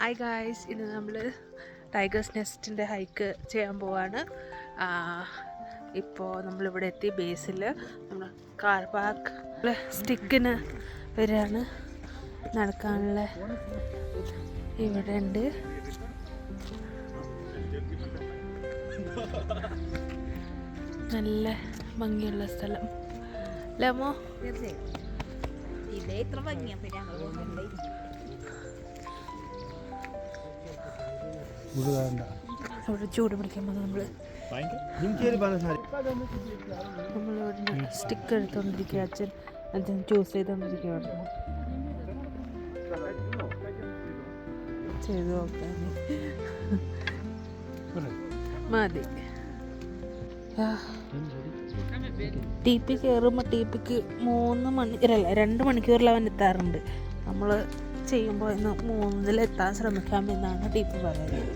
Hi guys, ഇന്ന് നമ്മൾ tigers നെസ്റ്റിൻ്റെ hike ചെയ്യാൻ പോവാണ്. ഇപ്പോൾ നമ്മളിവിടെ എത്തി. ബേസിൽ നമ്മൾ കാർ പാർക്ക് സ്റ്റിക്കിന് വരികയാണ്. നടക്കാനുള്ള ഇവിടെ ഉണ്ട്. നല്ല ഭംഗിയുള്ള സ്ഥലം ലമോ. ഇതേ ഇത്ര ഭംഗിയാ. പിന്നെ ഞങ്ങൾ അവിടെ ചൂട് പിടിക്കുമ്പോൾ നമ്മളിവിടെ സ്റ്റിക്ക് എടുത്തുകൊണ്ടിരിക്കുക. അച്ഛൻ ചൂസ് ചെയ്തുകൊണ്ടിരിക്കുകയാണ്. ചെയ്ത് നോക്കാൻ മതി. ടി പി കയറുമ്പോൾ ടി പിക്ക് 2 മണിക്കൂറിൽ അവൻ എത്താറുണ്ട്. നമ്മൾ ചെയ്യുമ്പോൾ ഇന്ന് 3 എത്താൻ ശ്രമിക്കാമെന്നാണ് ടി പി പറയുന്നത്.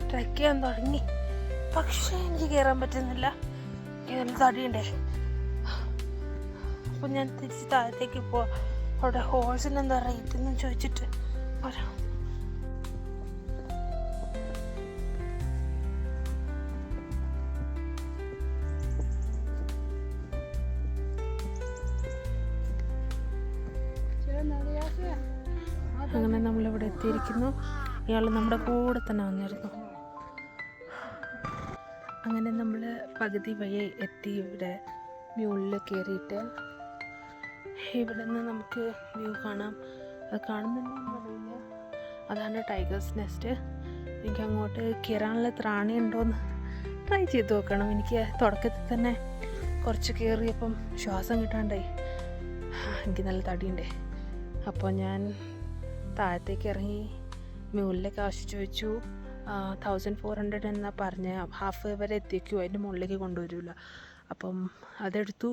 ട്രക്ക് ചെയ്യാൻ തുടങ്ങി, പക്ഷേ എനിക്ക് കയറാൻ പറ്റുന്നില്ല. ഇതിന് തടിയുണ്ടേ. അപ്പം ഞാൻ തിരിച്ച് താഴത്തേക്ക് പോവാം. അവിടെ ഹോഴ്സിന് എന്താ റേറ്റ് എന്ന് ചോദിച്ചിട്ട് വരാം. അങ്ങനെ നമ്മളിവിടെ എത്തിയിരിക്കുന്നു. ഇയാൾ നമ്മുടെ കൂടെ തന്നെ വന്നിരുന്നു. അങ്ങനെ നമ്മൾ പകുതി വഴി എത്തി. ഇവിടെ മ്യൂളിൽ കയറിയിട്ട് ഇവിടെ നിന്ന് നമുക്ക് വ്യൂ കാണാം. അത് കാണുന്നുണ്ടോയെന്ന് അറിയില്ല. അതാണ് ടൈഗേഴ്സ് നെസ്റ്റ്. എനിക്ക് അങ്ങോട്ട് കയറാനുള്ള ത്രാണി ഉണ്ടോയെന്ന് ട്രൈ ചെയ്ത് നോക്കണം. എനിക്ക് തുടക്കത്തിൽ തന്നെ കുറച്ച് കയറിയപ്പം ശ്വാസം കിട്ടാണ്ടായി. എനിക്ക് നല്ല തടിയുണ്ടേ. അപ്പോൾ ഞാൻ താഴത്തേക്ക് ഇറങ്ങി മ്യൂളിലേക്ക് ആവശ്യം ചോദിച്ചു. 1400 എന്നാണ് പറഞ്ഞ. ഹാഫ് വരെ എത്തിക്കുമോ, അതിൻ്റെ മുകളിലേക്ക് കൊണ്ടുവരില്ല. അപ്പം അതെടുത്തു.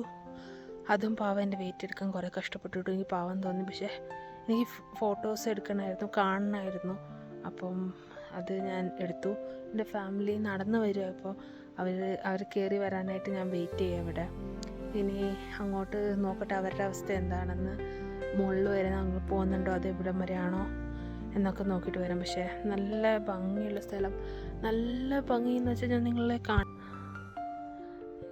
അതും പാവം എൻ്റെ വെയിറ്റ് എടുക്കാൻ കുറേ കഷ്ടപ്പെട്ടിട്ട് എനിക്ക് പാവം തോന്നി. പക്ഷേ എനിക്ക് ഫോട്ടോസ് എടുക്കണമായിരുന്നു, കാണണമായിരുന്നു. അപ്പം അത് ഞാൻ എടുത്തു. എൻ്റെ ഫാമിലി നടന്നു വരും. അപ്പോൾ അവർ കയറി വരാനായിട്ട് ഞാൻ വെയിറ്റ് ചെയ്യാം ഇവിടെ. ഇനി അങ്ങോട്ട് നോക്കട്ടെ അവരുടെ അവസ്ഥ എന്താണെന്ന്. മുകളിൽ വരെ ഞങ്ങൾ പോകുന്നുണ്ടോ, അത് ഇവിടം വരെയാണോ എന്നൊക്കെ നോക്കിയിട്ട് വരാം. പക്ഷേ നല്ല ഭംഗിയുള്ള സ്ഥലം. നല്ല ഭംഗി എന്ന് വെച്ചാൽ ഞാൻ നിങ്ങളെ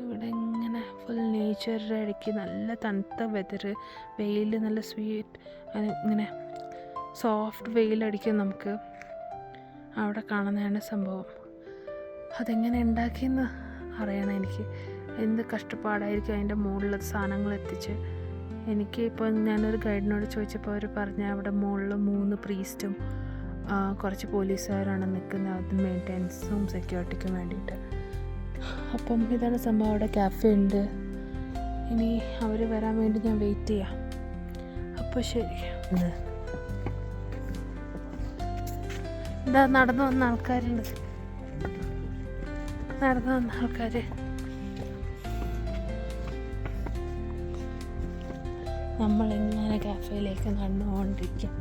ഇവിടെ ഇങ്ങനെ ഫുൾ നേച്ചറുടെ ഇടയ്ക്ക് നല്ല തണുത്ത വെതർ, വെയിൽ നല്ല സ്വീറ്റ്, ഇങ്ങനെ സോഫ്റ്റ് വെയിലടിക്കും. നമുക്ക് അവിടെ കാണുന്നതാണ് സംഭവം. അതെങ്ങനെ ഉണ്ടാക്കിയെന്ന് അറിയണം എനിക്ക്. എന്ത് കഷ്ടപ്പാടായിരിക്കും അതിൻ്റെ മുകളിൽ സാധനങ്ങൾ എത്തിച്ച്. എനിക്ക് ഇപ്പോൾ ഞാനൊരു ഗൈഡിനോട് ചോദിച്ചപ്പോൾ അവർ പറഞ്ഞ അവിടെ മുകളിൽ 3 പ്രീസ്റ്റും കുറച്ച് പോലീസുകാരാണ് നിൽക്കുന്നത്. അത് മെയിൻ്റെനൻസും സെക്യൂരിറ്റിക്കും വേണ്ടിയിട്ട്. അപ്പം ഇതാണ് സംഭവം. അവിടെ കാഫേ ഉണ്ട്. ഇനി അവർ വരാൻ വേണ്ടി ഞാൻ വെയിറ്റ് ചെയ്യാം. അപ്പോൾ ശരി. എന്താ നടന്നു വന്ന ആൾക്കാരുണ്ട്. നടന്നു വന്ന ആൾക്കാർ നമ്മളിങ്ങനെ കാഫേയിലേക്ക് നടന്നുകൊണ്ടിരിക്കാം.